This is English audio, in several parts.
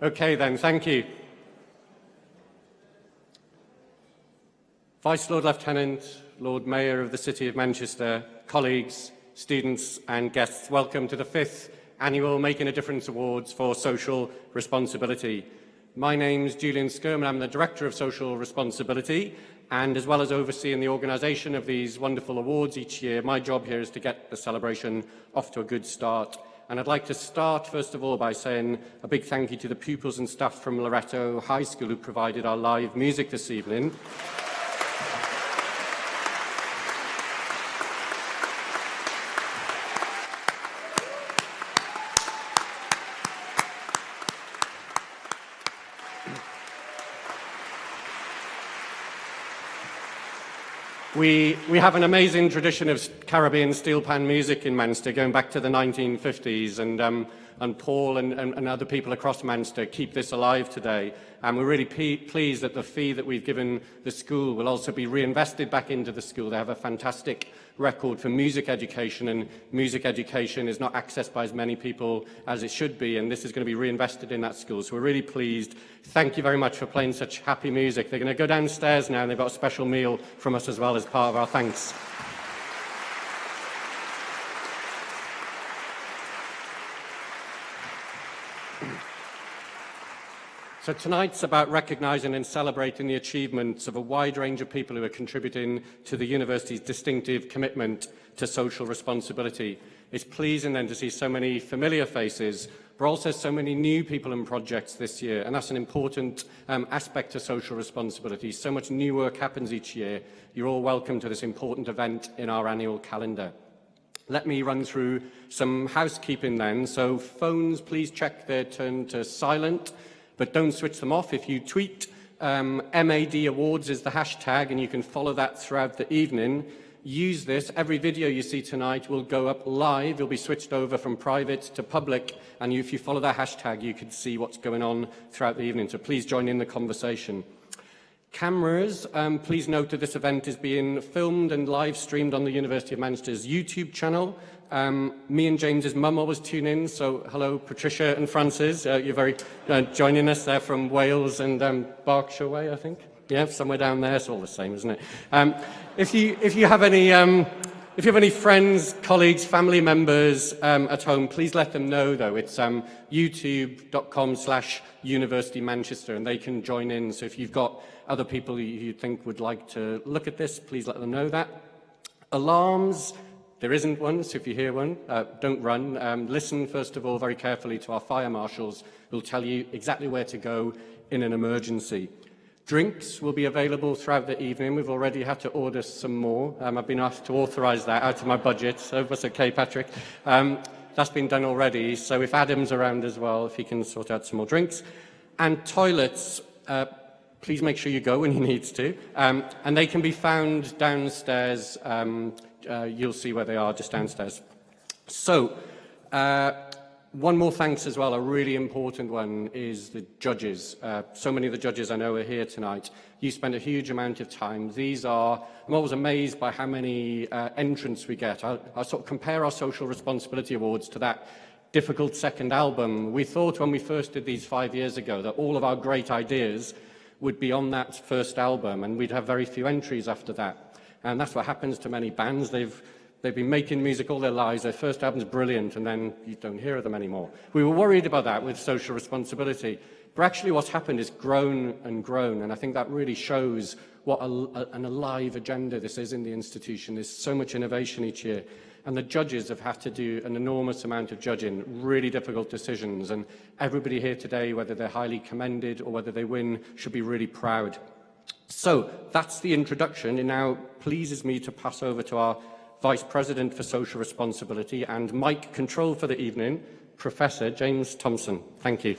Okay then, thank you. Vice Lord Lieutenant, Lord Mayor of the City of Manchester, colleagues, students and guests, welcome to the 5th Annual Making a Difference Awards for Social Responsibility. My name's Julian Skyrme, I'm the Director of Social Responsibility, and as well as overseeing the organisation of these wonderful awards each year, my job here is to get the celebration off to a good start. And I'd like to start, first of all, by saying a big thank you to the pupils and staff from Loretto High School who provided our live music this evening. We have an amazing tradition of Caribbean steel pan music in Manchester going back to the 1950s, and Paul and other people across Manchester keep this alive today. And we're really pleased that the fee that we've given the school will also be reinvested back into the school. They have a fantastic record for music education, and music education is not accessed by as many people as it should be, and this is going to be reinvested in that school. So we're really pleased. Thank you very much for playing such happy music. They're going to go downstairs now, and they've got a special meal from us as well as part of our thanks. So tonight's about recognising and celebrating the achievements of a wide range of people who are contributing to the university's distinctive commitment to social responsibility. It's pleasing then to see so many familiar faces, but also so many new people and projects this year, and that's an important aspect to social responsibility. So much new work happens each year. You're all welcome to this important event in our annual calendar. Let me run through some housekeeping then. So phones, please check their turn to silent, but don't switch them off. If you tweet MAD Awards is the hashtag, and you can follow that throughout the evening. Use this. Every video you see tonight will go up live. It'll be switched over from private to public, and if you follow that hashtag, you can see what's going on throughout the evening. So please join in the conversation. Cameras, please note that this event is being filmed and live streamed on the University of Manchester's YouTube channel. Me and James's mum always tune in, so hello Patricia and Francis. You're very joining us there from Wales and Berkshire Way, I think. Yeah, somewhere down there. It's all the same, isn't it? If you have any friends, colleagues, family members at home, please let them know, though. It's youtube.com/University Manchester, and they can join in. So if you've got other people you think would like to look at this, please let them know that. Alarms. There isn't one, so if you hear one, don't run. Listen, first of all, very carefully to our fire marshals, who will tell you exactly where to go in an emergency. Drinks will be available throughout the evening. We've already had to order some more. I've been asked to authorise that out of my budget, so that's okay, Patrick. That's been done already, so if Adam's around as well, if he can sort out some more drinks. And toilets, please make sure you go when you need to. And they can be found downstairs. You'll see where they are, just downstairs. So, one more thanks as well, a really important one, is the judges. So many of the judges I know are here tonight. You spend a huge amount of time. I'm always amazed by how many entrants we get. I sort of compare our Social Responsibility Awards to that difficult second album. We thought when we first did these 5 years ago that all of our great ideas would be on that first album, and we'd have very few entries after that. And that's what happens to many bands. They've been making music all their lives. Their first album's brilliant, and then you don't hear of them anymore. We were worried about that with social responsibility. But actually what's happened is grown and grown, and I think that really shows what an alive agenda this is in the institution. There's so much innovation each year, and the judges have had to do an enormous amount of judging, really difficult decisions, and everybody here today, whether they're highly commended or whether they win, should be really proud. So that's the introduction. It now pleases me to pass over to our Vice President for Social Responsibility and mic control for the evening, Professor James Thompson. Thank you.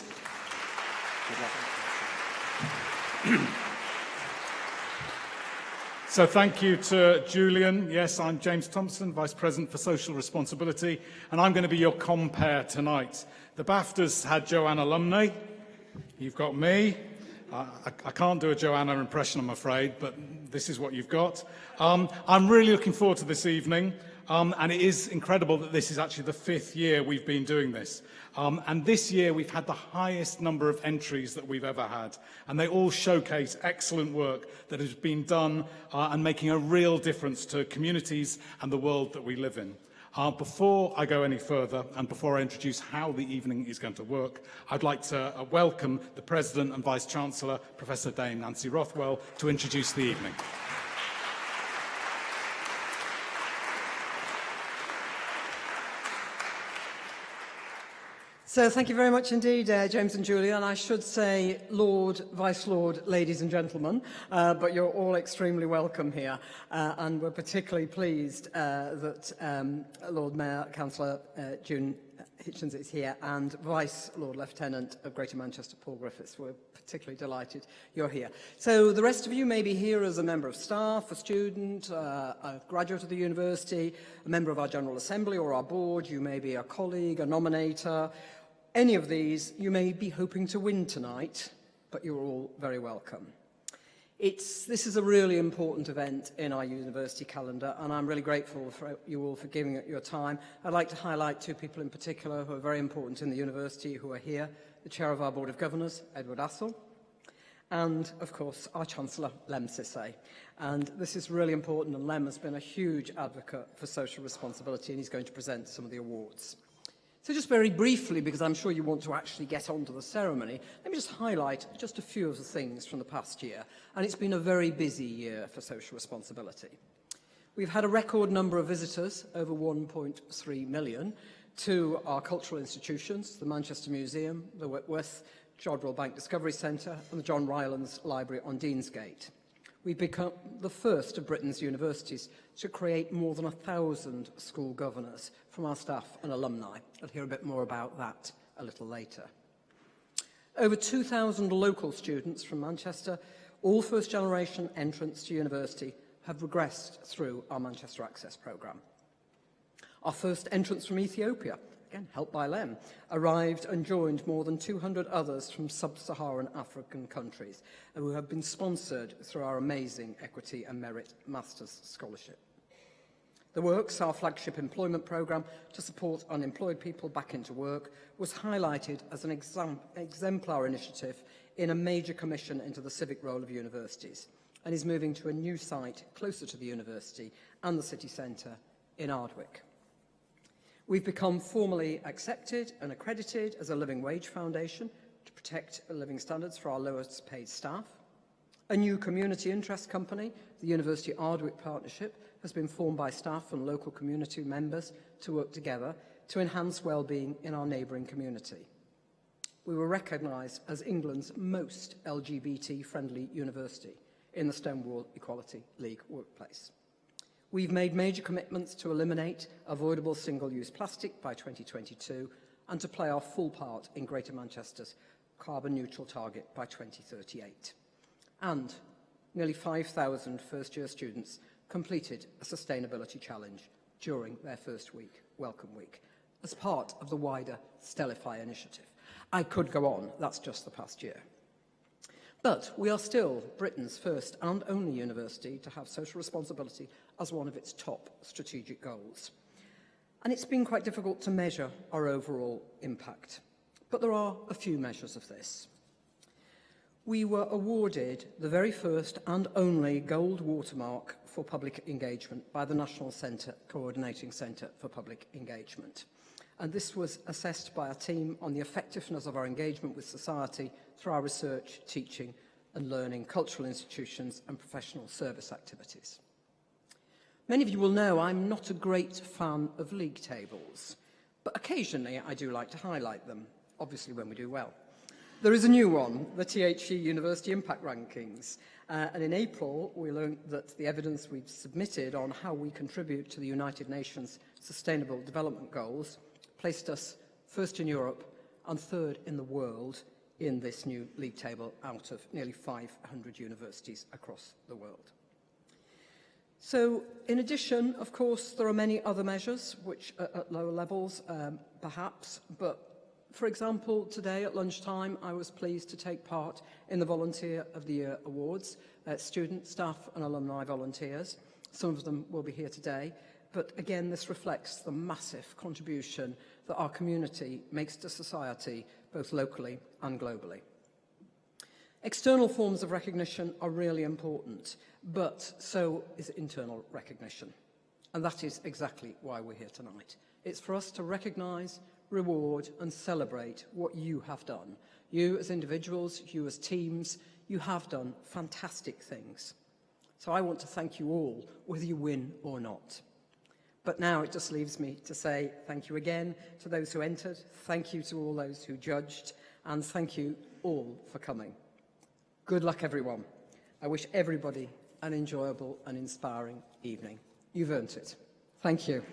So thank you to Julian. Yes, I'm James Thompson, Vice President for Social Responsibility, and I'm going to be your compere tonight. The BAFTAs had Joanne alumni. You've got me. I can't do a Joanna impression, I'm afraid, but this is what you've got. I'm really looking forward to this evening. And it is incredible that this is actually the 5th year we've been doing this. And this year we've had the highest number of entries that we've ever had. And they all showcase excellent work that has been done and making a real difference to communities and the world that we live in. Before I go any further, and before I introduce how the evening is going to work, I'd like to welcome the President and Vice-Chancellor, Professor Dame Nancy Rothwell, to introduce the evening. So thank you very much indeed, James and Julian. I should say Lord, Vice Lord, ladies and gentlemen, but you're all extremely welcome here. And we're particularly pleased that Lord Mayor, Councillor June Hitchens is here, and Vice Lord Lieutenant of Greater Manchester, Paul Griffiths. We're particularly delighted you're here. So the rest of you may be here as a member of staff, a student, a graduate of the university, a member of our General Assembly or our board. You may be a colleague, a nominator. Any of these you may be hoping to win tonight, but you're all very welcome. This is a really important event in our university calendar, and I'm really grateful for you all for giving it your time. I'd like to highlight 2 people in particular who are very important in the university who are here: the Chair of our Board of Governors, Edward Assel, and, of course, our Chancellor, Lem Sissay. And this is really important, and Lem has been a huge advocate for social responsibility, and he's going to present some of the awards. So just very briefly, because I'm sure you want to actually get on to the ceremony, let me just highlight just a few of the things from the past year. And it's been a very busy year for social responsibility. We've had a record number of visitors, over 1.3 million, to our cultural institutions, the Manchester Museum, the Whitworth, Jodrell Bank Discovery Centre and the John Rylands Library on Deansgate. We've become the first of Britain's universities to create more than 1,000 school governors from our staff and alumni. I'll hear a bit more about that a little later. Over 2,000 local students from Manchester, all first-generation entrants to university, have regressed through our Manchester Access programme. Our first entrants from Ethiopia, again helped by Lem, arrived and joined more than 200 others from sub-Saharan African countries who have been sponsored through our amazing Equity and Merit Masters Scholarship. The Works, our flagship employment programme to support unemployed people back into work, was highlighted as an exemplar initiative in a major commission into the civic role of universities, and is moving to a new site closer to the university and the city centre in Ardwick. We've become formally accepted and accredited as a living wage foundation to protect living standards for our lowest paid staff. A new community interest company, the University Ardwick Partnership, has been formed by staff and local community members to work together to enhance well-being in our neighbouring community. We were recognised as England's most LGBT-friendly university in the Stonewall Equality League workplace. We've made major commitments to eliminate avoidable single-use plastic by 2022 and to play our full part in Greater Manchester's carbon-neutral target by 2038. And nearly 5,000 first-year students completed a sustainability challenge during their first week, Welcome Week, as part of the wider Stellify initiative. I could go on, that's just the past year. But we are still Britain's first and only university to have social responsibility as one of its top strategic goals. And it's been quite difficult to measure our overall impact. But there are a few measures of this. We were awarded the very first and only gold watermark for public engagement by the National Coordinating Centre for Public Engagement. And this was assessed by a team on the effectiveness of our engagement with society through our research, teaching and learning, cultural institutions and professional service activities. Many of you will know I'm not a great fan of league tables, but occasionally I do like to highlight them, obviously when we do well. There is a new one, the THE University Impact Rankings, and in April we learned that the evidence we've submitted on how we contribute to the United Nations Sustainable Development Goals placed us first in Europe and third in the world in this new league table out of nearly 500 universities across the world. So, in addition, of course, there are many other measures which are at lower levels, perhaps, but for example, today at lunchtime, I was pleased to take part in the Volunteer of the Year Awards, student, staff and alumni volunteers. Some of them will be here today. but again, this reflects the massive contribution that our community makes to society, both locally and globally. External forms of recognition are really important, but so is internal recognition. And that is exactly why we're here tonight. It's for us to recognise, reward and celebrate what you have done. You as individuals, you as teams, you have done fantastic things. So I want to thank you all, whether you win or not. But now it just leaves me to say thank you again to those who entered, thank you to all those who judged, and thank you all for coming. Good luck, everyone. I wish everybody an enjoyable and inspiring evening. You've earned it. Thank you.